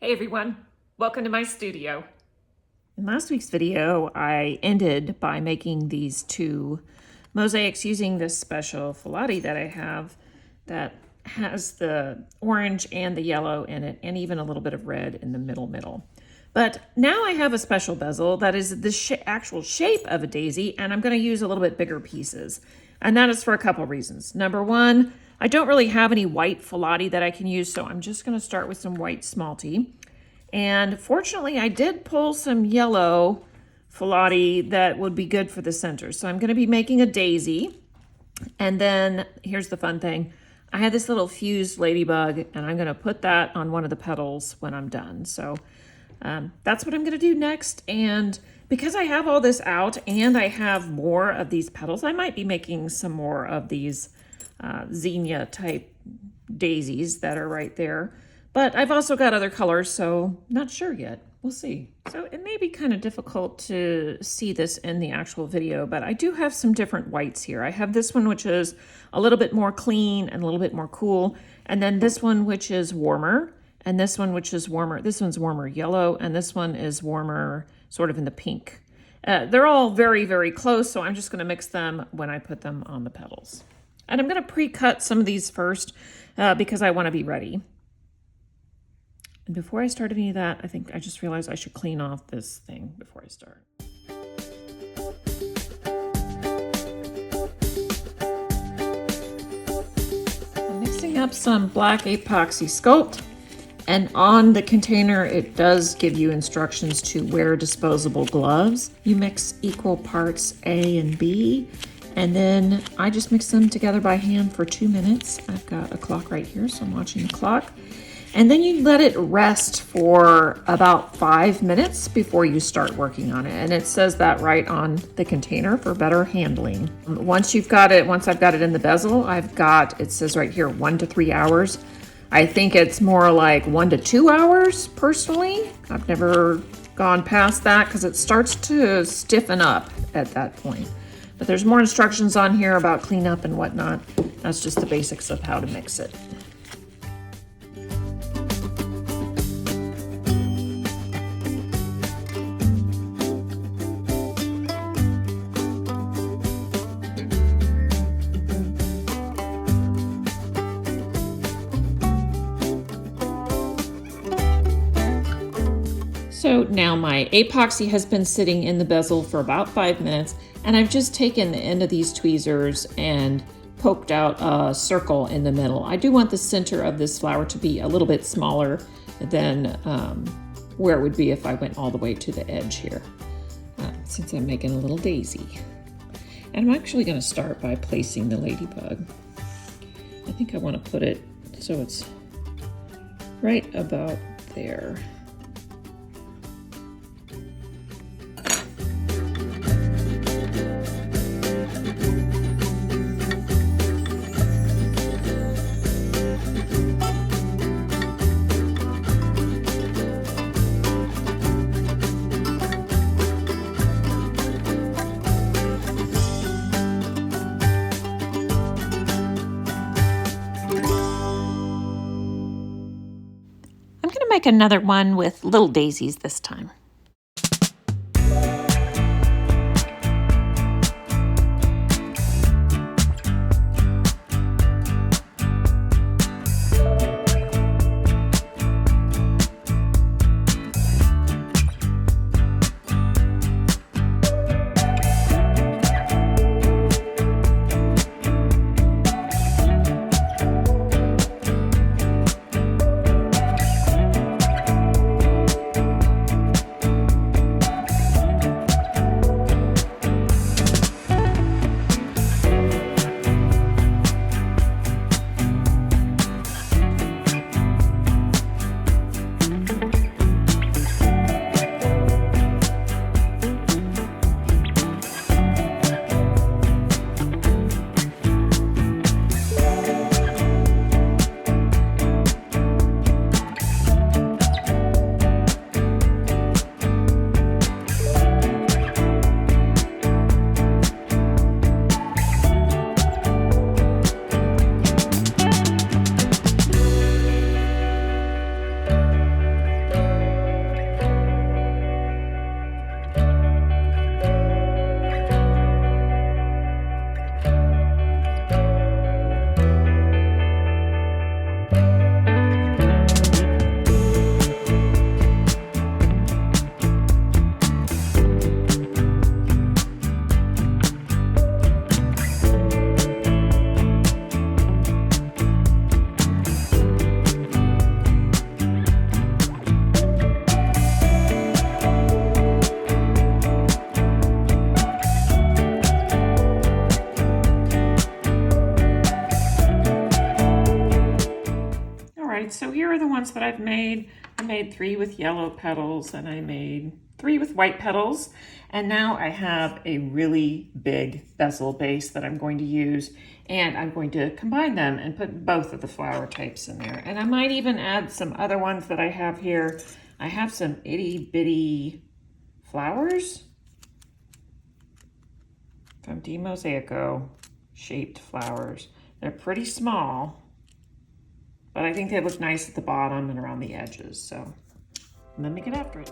Hey everyone, welcome to my studio. In last week's video, I ended by making these two mosaics using this special filati that I have that has the orange and the yellow in it, and even a little bit of red in the middle. But now I have a special bezel that is the actual shape of a daisy, and I'm going to use a little bit bigger pieces. And that is for a couple reasons. Number one, I don't really have any white filati that I can use, so I'm just going to start with some white smalti. And fortunately, I did pull some yellow filati that would be good for the center. So I'm going to be making a daisy. And then here's the fun thing. I had this little fused ladybug, and I'm going to put that on one of the petals when I'm done. So that's what I'm going to do next. And because I have all this out and I have more of these petals, I might be making some more of these ZINNIA type daisies that are right there. But I've also got other colors, so not sure yet. We'll see. So it may be kind of difficult to see this in the actual video, but I do have some different whites here. I have this one, which is a little bit more clean and a little bit more cool. And then this one, which is warmer. And this one, which is warmer. This one's warmer yellow, and this one is warmer sort of in the pink. They're all very, very close, so I'm just going to mix them when I put them on the petals. And I'm going to pre-cut some of these first because I want to be ready. And before I start any of that, I think I just realized I should clean off this thing before I start. I'm mixing up some black Apoxie Sculpt. And on the container, it does give you instructions to wear disposable gloves. You mix equal parts A and B. And then I just mix them together by hand for 2 minutes. I've got a clock right here, so I'm watching the clock. And then you let it rest for about 5 minutes before you start working on it. And it says that right on the container for better handling. Once I've got it in the bezel, it says right here 1 to 3 hours. I think it's more like 1 to 2 hours personally. I've never gone past that because it starts to stiffen up at that point. But there's more instructions on here about cleanup and whatnot. That's just the basics of how to mix it. So now my epoxy has been sitting in the bezel for about 5 minutes, and I've just taken the end of these tweezers and poked out a circle in the middle. I do want the center of this flower to be a little bit smaller than where it would be if I went all the way to the edge here, since I'm making a little daisy. And I'm actually going to start by placing the ladybug. I think I want to put it so it's right about there. Make another one with little daisies this time. ones that I've made. I made 3 with yellow petals and I made 3 with white petals. And now I have a really big bezel base that I'm going to use, and I'm going to combine them and put both of the flower types in there. And I might even add some other ones that I have here. I have some itty bitty flowers from DiMosaico, shaped flowers. They're pretty small, but I think they look nice at the bottom and around the edges. So let me get after it.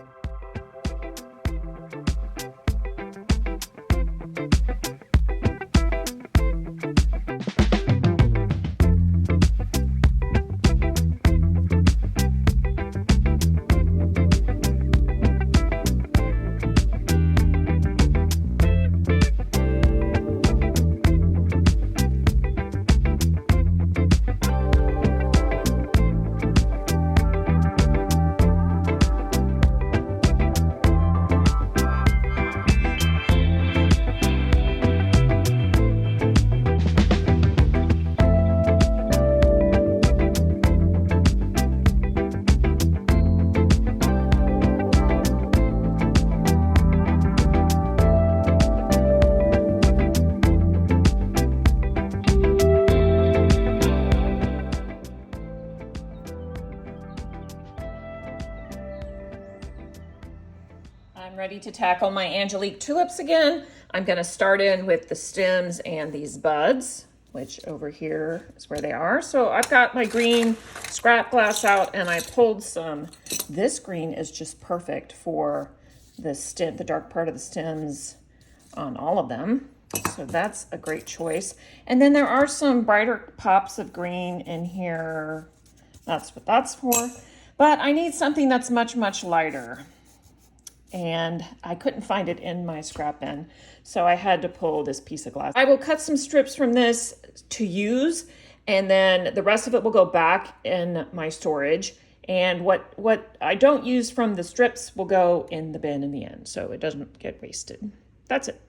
I'm ready to tackle my Angelique tulips again. I'm going to start in with the stems and these buds, which over here is where they are. So I've got my green scrap glass out and I pulled some. This green is just perfect for the stem, the dark part of the stems on all of them. So that's a great choice. And then there are some brighter pops of green in here. That's what that's for. But I need something that's much, much lighter. And I couldn't find it in my scrap bin, so I had to pull this piece of glass. I will cut some strips from this to use, and then the rest of it will go back in my storage. And what I don't use from the strips will go in the bin in the end, so it doesn't get wasted. That's it.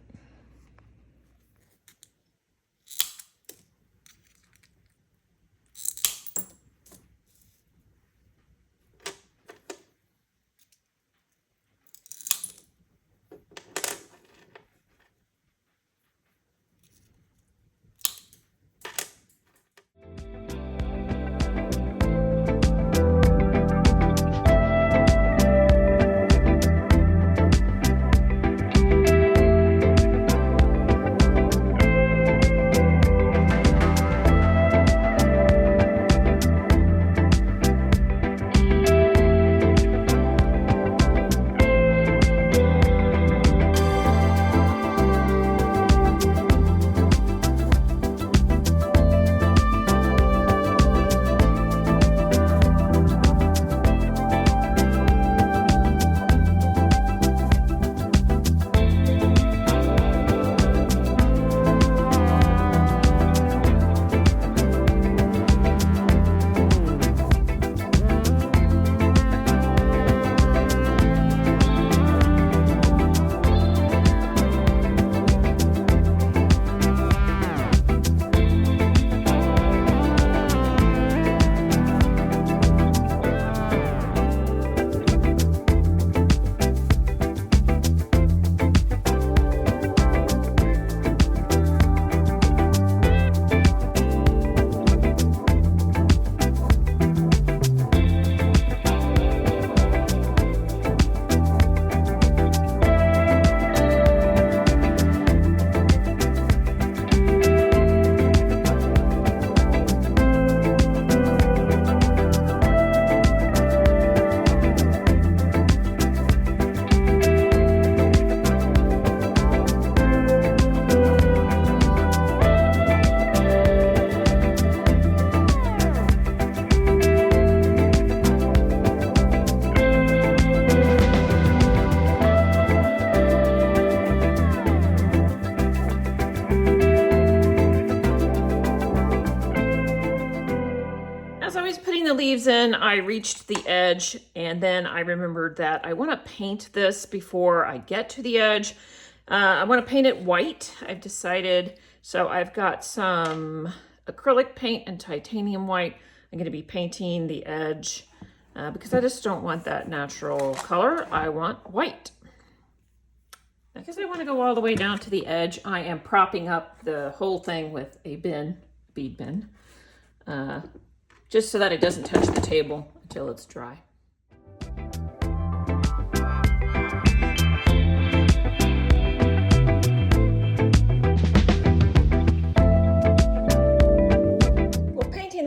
The leaves in, I reached the edge, and then I remembered that I want to paint this before I get to the edge. I want to paint it white, I've decided. So I've got some acrylic paint and titanium white. I'm going to be painting the edge because I just don't want that natural color. I want white. Because I want to go all the way down to the edge, I am propping up the whole thing with a bead bin, just so that it doesn't touch the table until it's dry.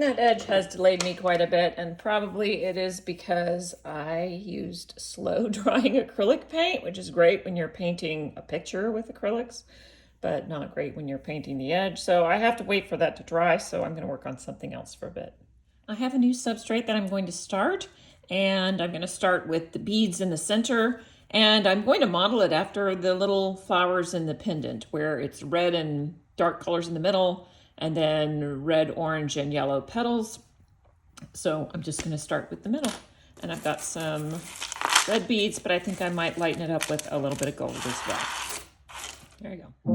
That edge has delayed me quite a bit, and probably it is because I used slow drying acrylic paint, which is great when you're painting a picture with acrylics, but not great when you're painting the edge. So I have to wait for that to dry, so I'm going to work on something else for a bit. I have a new substrate that I'm going to start, and I'm going to start with the beads in the center, and I'm going to model it after the little flowers in the pendant, where it's red and dark colors in the middle, and then red, orange, and yellow petals. So I'm just gonna start with the middle. And I've got some red beads, but I think I might lighten it up with a little bit of gold as well. There you go.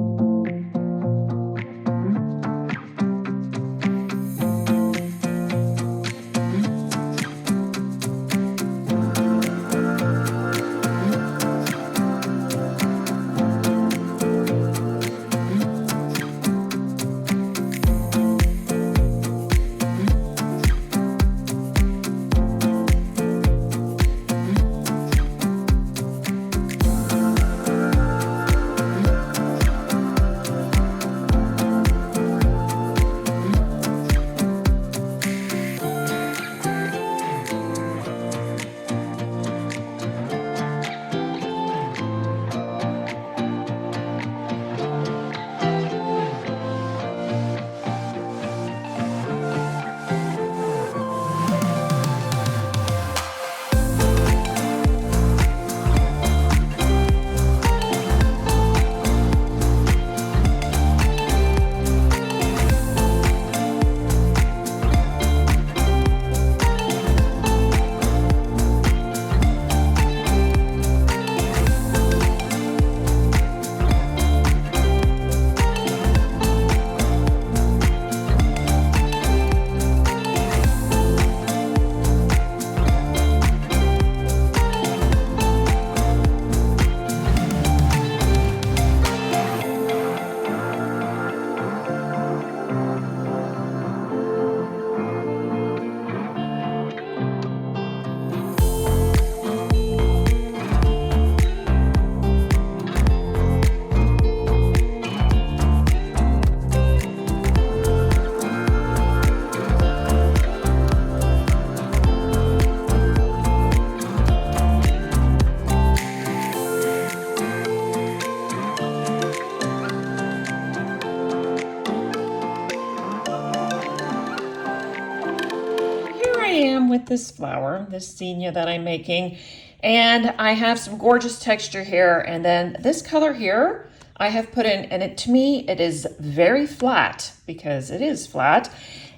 With this flower, this zinnia that I'm making, and I have some gorgeous texture here, and then this color here I have put in, and to me it is very flat because it is flat.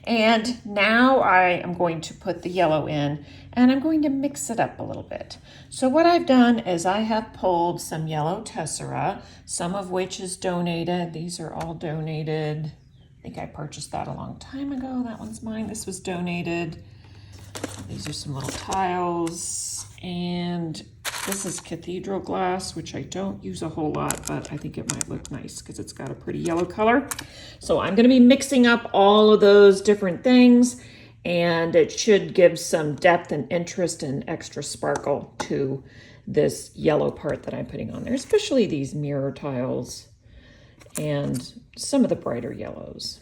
And now I am going to put the yellow in, and I'm going to mix it up a little bit. So what I've done is I have pulled some yellow tessera, some of which is donated. These are all donated. I think I purchased that a long time ago. That one's mine. This was donated. These are some little tiles, and this is cathedral glass, which I don't use a whole lot, but I think it might look nice because it's got a pretty yellow color. So I'm going to be mixing up all of those different things, and it should give some depth and interest and extra sparkle to this yellow part that I'm putting on there, especially these mirror tiles and some of the brighter yellows.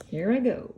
Here I go.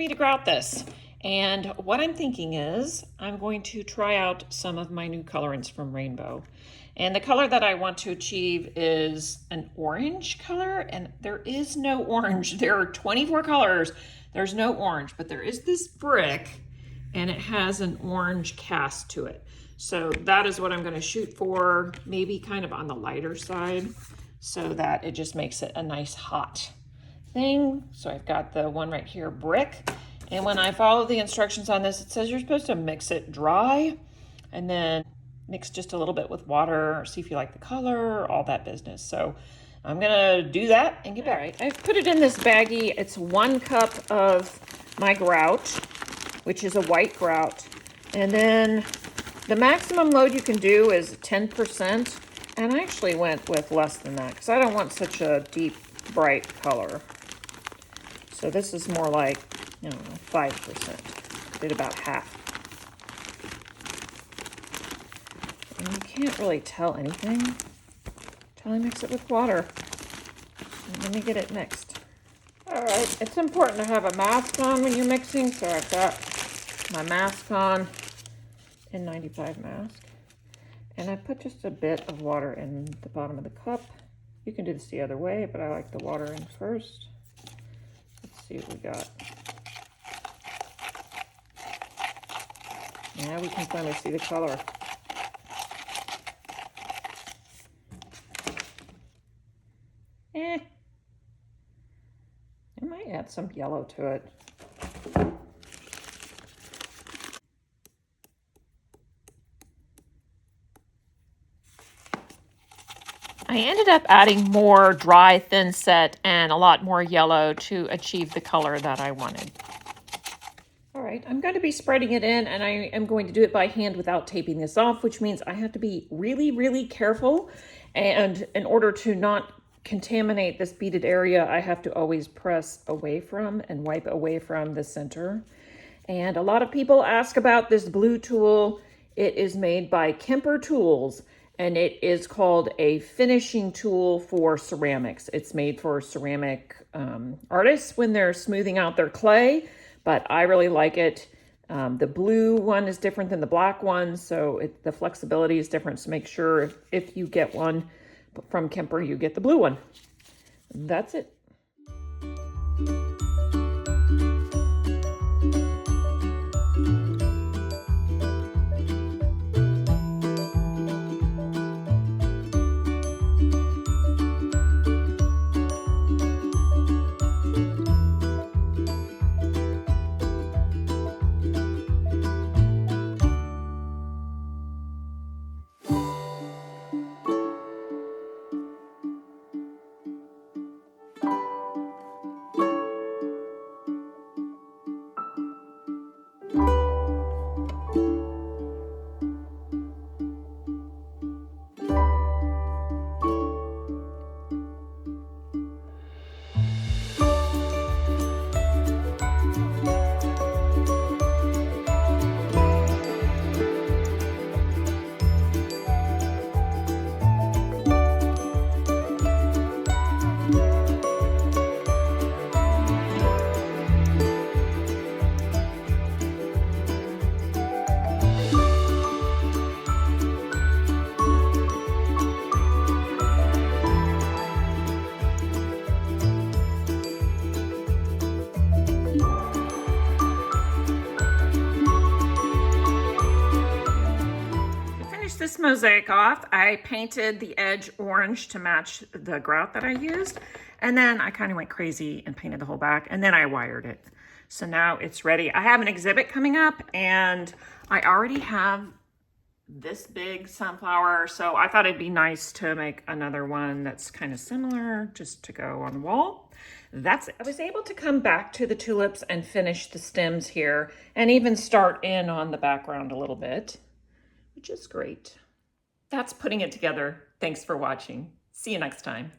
ready to grout this. And what I'm thinking is I'm going to try out some of my new colorants from Rainbow. And the color that I want to achieve is an orange color, and there is no orange. There are 24 colors. There's no orange, but there is this brick, and it has an orange cast to it. So that is what I'm going to shoot for, maybe kind of on the lighter side, so that it just makes it a nice hot thing. So I've got the one right here, brick. And when I follow the instructions on this, it says you're supposed to mix it dry and then mix just a little bit with water, see if you like the color, all that business. So I'm gonna do that and get back. All right, I've put it in this baggie. It's 1 cup of my grout, which is a white grout. And then the maximum load you can do is 10%. And I actually went with less than that because I don't want such a deep, bright color. So this is more like, I don't know, 5%. Did about half. And you can't really tell anything until I mix it with water. And let me get it mixed. All right, it's important to have a mask on when you're mixing, so I've got my mask on, N95 mask. And I put just a bit of water in the bottom of the cup. You can do this the other way, but I like the water in first. Let's see what we got. Now we can finally see the color. I might add some yellow to it. I ended up adding more dry thin set and a lot more yellow to achieve the color that I wanted. All right, I'm going to be spreading it in, and I am going to do it by hand without taping this off, which means I have to be really, really careful. And in order to not contaminate this beaded area, I have to always press away from and wipe away from the center. And a lot of people ask about this blue tool. It is made by Kemper Tools, and it is called a finishing tool for ceramics. It's made for ceramic artists when they're smoothing out their clay, but I really like it. The blue one is different than the black one, so the flexibility is different. So make sure if you get one from Kemper, you get the blue one. That's it. This mosaic off, I painted the edge orange to match the grout that I used, and then I kind of went crazy and painted the whole back, and then I wired it. So now it's ready. I have an exhibit coming up, and I already have this big sunflower, so I thought it'd be nice to make another one that's kind of similar just to go on the wall. That's it. I was able to come back to the tulips and finish the stems here, and even start in on the background a little bit, which is great. That's putting it together. Thanks for watching. See you next time.